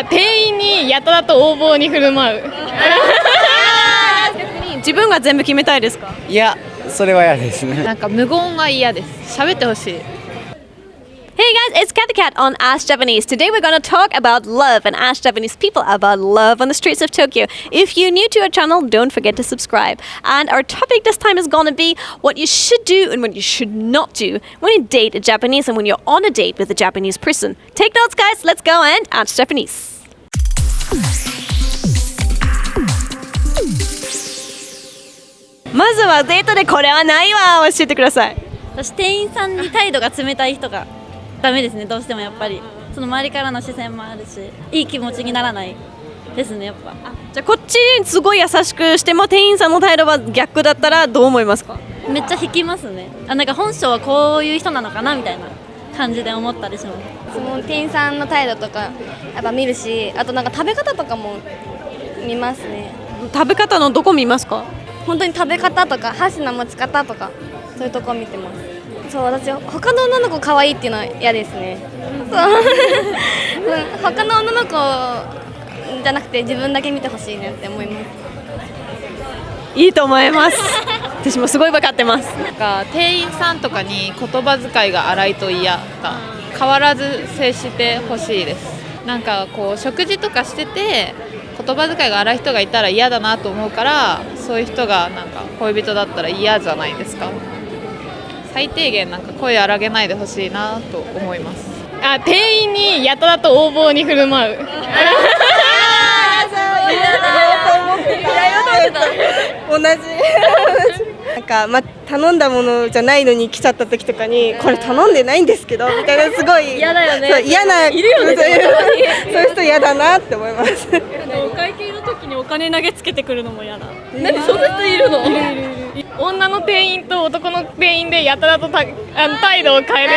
店員にやたらと横暴に振る舞う。自分が全部決めたいですか？いや、それは嫌ですね。なんか無言は嫌です。喋ってほしい。Hey guys, it's Cat the Cat on Ask Japanese. Today we're going to talk about love and ask Japanese people about love on the streets of Tokyo. If you're new to our channel, don't forget to subscribe. And our topic this time is going to be what you should do and what you should not do when you date a Japanese and when you're on a date with a Japanese person. Take notes guys, let's go and ask Japanese. まずはデートでこれはないわ教えてください。私店員さんに態度が冷たい人がダメですね。どうしてもやっぱりその周りからの視線もあるし、いい気持ちにならないですねやっぱ。じゃあこっちにすごい優しくしても店員さんの態度は逆だったらどう思いますか？めっちゃ引きますね。なんか本性はこういう人なのかなみたいな感じで思ったりします。その店員さんの態度とかやっぱ見るし、あとなんか食べ方とかも見ますね。食べ方のどこ見ますか？本当に食べ方とか箸の持ち方とかそういうとこ見てます。そう、私他の女の子可愛いっていうのは嫌ですね。そう他の女の子じゃなくて自分だけ見てほしいなって思います。いいと思います。私もすごい分かってます。なんか店員さんとかに言葉遣いが荒いと嫌だ。変わらず接してほしいです。なんかこう食事とかしてて言葉遣いが荒い人がいたら嫌だなと思うから、そういう人がなんか恋人だったら嫌じゃないですか。最低限なんか声荒げないでほしいなと思います。店員にやたらと横暴に振る舞う。同じなんか、頼んだものじゃないのに来ちゃった時とかにこれ頼んでないんですけどみたいなすごい嫌だよね。そう嫌な、いるよね。そういう人嫌だなって思います。お会計の時にお金投げつけてくるのも嫌だ。何そんな人いるの？女の店員と男の店員でやたらと態度を変える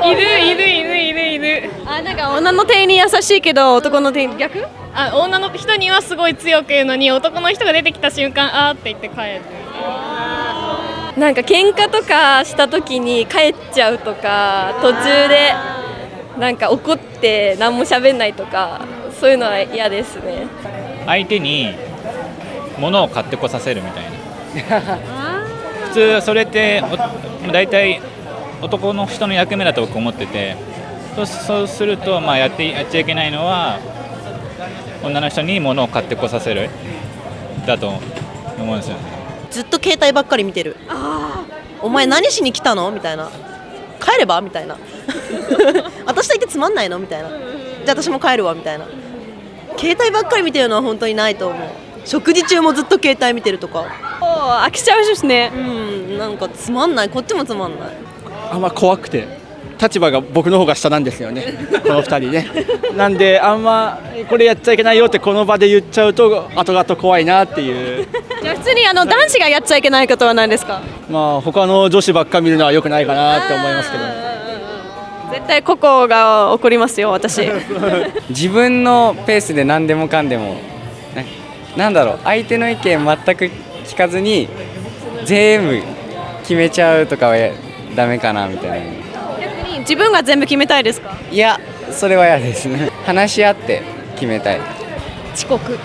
人いる。なんか女の店員に優しいけど男の店員逆？女の人にはすごい強く言うのに男の人が出てきた瞬間って言って帰る。なんか喧嘩とかした時に帰っちゃうとか、途中でなんか怒って何も喋んないとか、そういうのは嫌ですね。相手に物を買ってこさせるみたいな。普通それって大体男の人の役目だと僕思ってて、そうするとやっちゃいけないのは女の人に物を買ってこさせるだと思うんですよね。ずっと携帯ばっかり見てる。お前何しに来たのみたいな。帰ればみたいな。私といてつまんないのみたいな。じゃあ私も帰るわみたいな。携帯ばっかり見てるのは本当にないと思う。食事中もずっと携帯見てるとか。飽きちゃうですね。なんかつまんない。こっちもつまんない。あんま怖くて立場が僕の方が下なんですよね、この2人ね。なんであんまこれやっちゃいけないよってこの場で言っちゃうと後々怖いなっていう。じゃあ普通に男子がやっちゃいけないことは何ですか？他の女子ばっか見るのは良くないかなって思いますけど。絶対ここが怒りますよ私。自分のペースで何でもかんでもなんだろう、相手の意見全く聞かずに全部決めちゃうとかはダメかなみたいな。逆に自分が全部決めたいですか？いや、それは嫌ですね。話し合って決めたい。遅刻。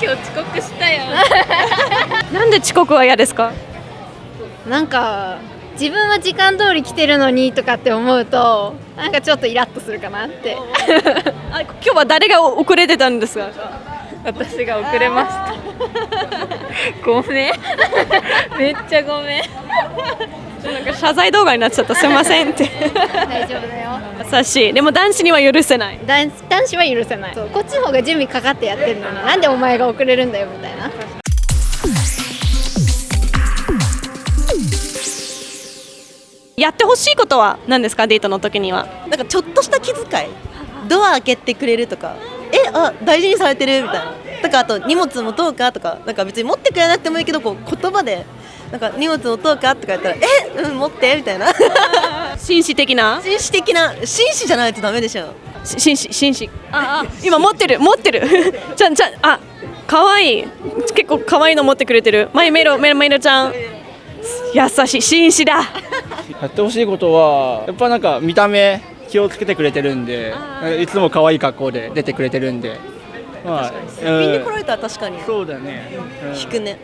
今日遅刻したよ。なんで遅刻は嫌ですか？なんか自分は時間通り来てるのにとかって思うとなんかちょっとイラッとするかなって。今日は誰が遅れてたんですか？私が遅れました。ごめん。めっちゃごめん。なんか謝罪動画になっちゃった。すいませんって。大丈夫だよ。優しい。でも男子には許せない。男子は許せない。こっちの方が準備かかってやってるのになんでお前が遅れるんだよみたいな。やってほしいことは何ですか？デートの時には。なんかちょっとした気遣い。ドア開けてくれるとか。大事にされてるみたいな。とかあと荷物持とうかとか、なんか別に持ってくれなくてもいいけど言葉でなんか荷物持とうかとか言ったら持ってみたいな。紳士的な紳士じゃないとダメでしょ。紳士。今持ってる。可愛い。結構可愛いの持ってくれてる。メイロちゃん。優しい紳士だ。やってほしいことはやっぱなんか見た目気をつけてくれてるんで、いつも可愛い格好で出てくれてるんで、まあ、ピンに来られたら確かにそうだね、引くね。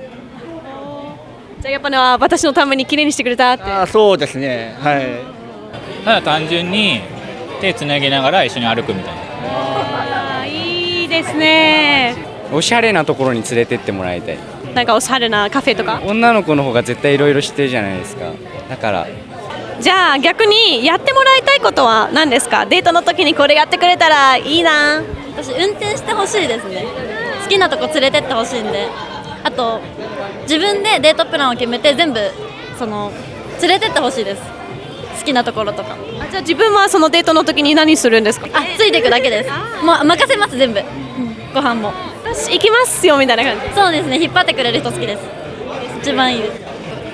じゃあやっぱね、私のために綺麗にしてくれたって。そうですね、はい。ただ単純に手つなぎながら一緒に歩くみたいな。いいですね。おしゃれなところに連れてってもらいたい。なんかおしゃれなカフェとか。女の子の方が絶対いろいろ知ってるじゃないですか。だからじゃあ逆にやってもらいたいことは何ですか？デートの時にこれやってくれたらいいな。私運転してほしいですね。好きなとこ連れてってほしいんで、あと自分でデートプランを決めて全部連れてってほしいです。好きなところとか。じゃあ自分はそのデートの時に何するんですか？ついていくだけです。もう任せます全部。ご飯も。私行きますよみたいな感じ。そうですね。引っ張ってくれる人好きです。一番いいです。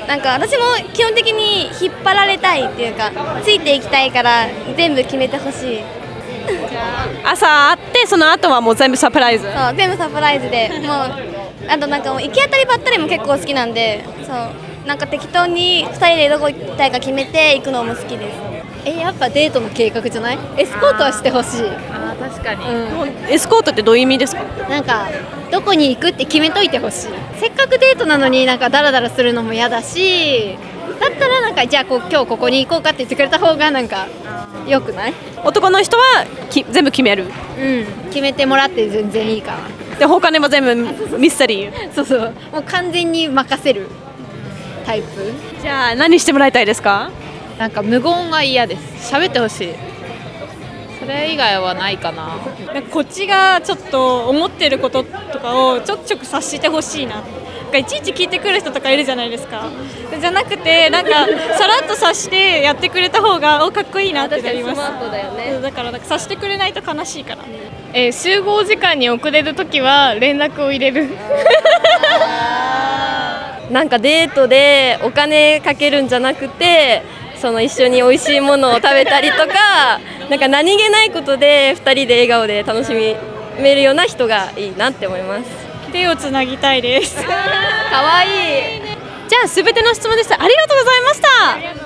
なんか私も基本的に引っ張られたいっていうか、ついていきたいから全部決めてほしい。朝会ってその後はもう全部サプライズ。そう全部サプライズで、もうあとなんかもう行き当たりばったりも結構好きなんで、そうなんか適当に2人でどこ行きたいか決めて行くのも好きです。やっぱデートの計画じゃない？エスコートはしてほしい。確かに、エスコートってどういう意味ですか？なんかどこに行くって決めといてほしい。せっかくデートなのになんかダラダラするのも嫌だし、だったらなんかじゃあ今日ここに行こうかって言ってくれた方がなんか良くない？男の人は全部決める。決めてもらって全然いいかな。で他にも全部ミステリー。そうもう完全に任せるタイプ。じゃあ何してもらいたいですか？なんか無言が嫌です。喋ってほしい。それ以外はないかな。こっちがちょっと思ってることとかをちょくちょく察してほしいな。いちいち聞いてくる人とかいるじゃないですか。じゃなくてなんかさらっと察してやってくれた方がかっこいいなってなります。だからなんか察してくれないと悲しいから。集合時間に遅れるときは連絡を入れる。なんかデートでお金かけるんじゃなくて、一緒に美味しいものを食べたりとか、なんか何気ないことで2人で笑顔で楽しめるような人がいいなって思います。手をつなぎたいです。かわいい。じゃあすべての質問でした。ありがとうございました。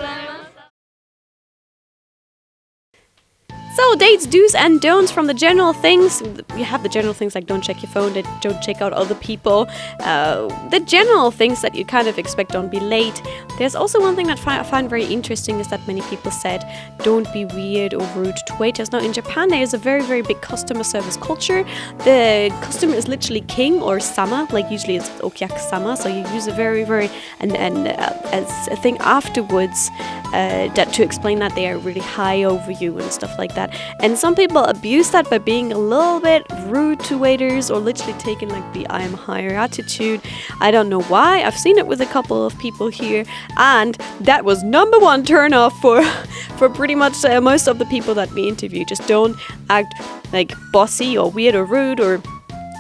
So dates, do's and don'ts from the general things. You have the general things like don't check your phone, don't check out other people. The general things that you kind of expect, don't be late. There's also one thing that I find very interesting is that many people said don't be weird or rude to waiters. Now in Japan there is a very, very big customer service culture. The customer is literally king or sama, like usually it's okiyaku-sama. So you use a very, very and as a thing afterwards that to explain that they are really high over you and stuff like that. And some people abuse that by being a little bit rude to waiters or literally taking like the I am higher attitude. I don't know why. I've seen it with a couple of people here, and that was number one turn off for pretty much most of the people that we interview. Just don't act like bossy or weird or rude or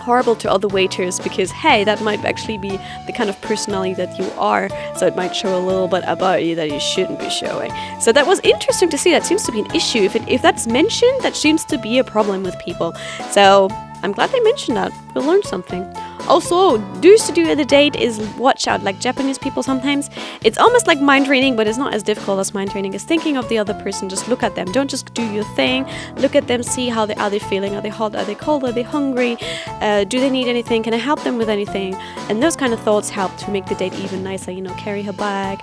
horrible to other waiters, because hey, that might actually be the kind of personality that you are, so it might show a little bit about you that you shouldn't be showing. So that was interesting to see. That seems to be an issue. If that's mentioned, that seems to be a problem with people. So I'm glad they mentioned that. We'll learn something. Also, do's to do at a date is watch out. Like Japanese people sometimes, it's almost like mind reading, but it's not as difficult as mind reading. It's thinking of the other person. Just look at them. Don't just do your thing. Look at them. See how are they feeling. Are they hot? Are they cold? Are they hungry? Do they need anything? Can I help them with anything? And those kind of thoughts help to make the date even nicer. You know, carry her bag,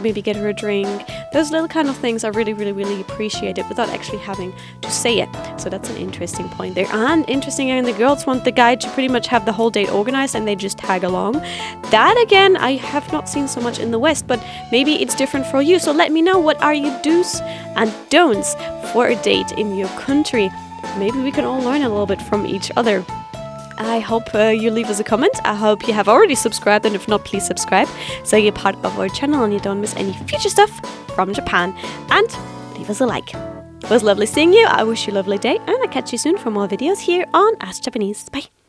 maybe get her a drink. Those little kind of things are really, really, really appreciated without actually having to say it. So that's an interesting point there. And interesting, and the girls want the guy to pretty much have the whole date organized and they just tag along. That again, I have not seen so much in the West, but maybe it's different for you. So let me know, what are your do's and don'ts for a date in your country? Maybe we can all learn a little bit from each other. I hope you leave us a comment. I hope you have already subscribed, and if not, please subscribe so you're part of our channel and you don't miss any future stuff from Japan. And leave us a like. It was lovely seeing you. I wish you a lovely day, and I'll catch you soon for more videos here on Ask Japanese. Bye.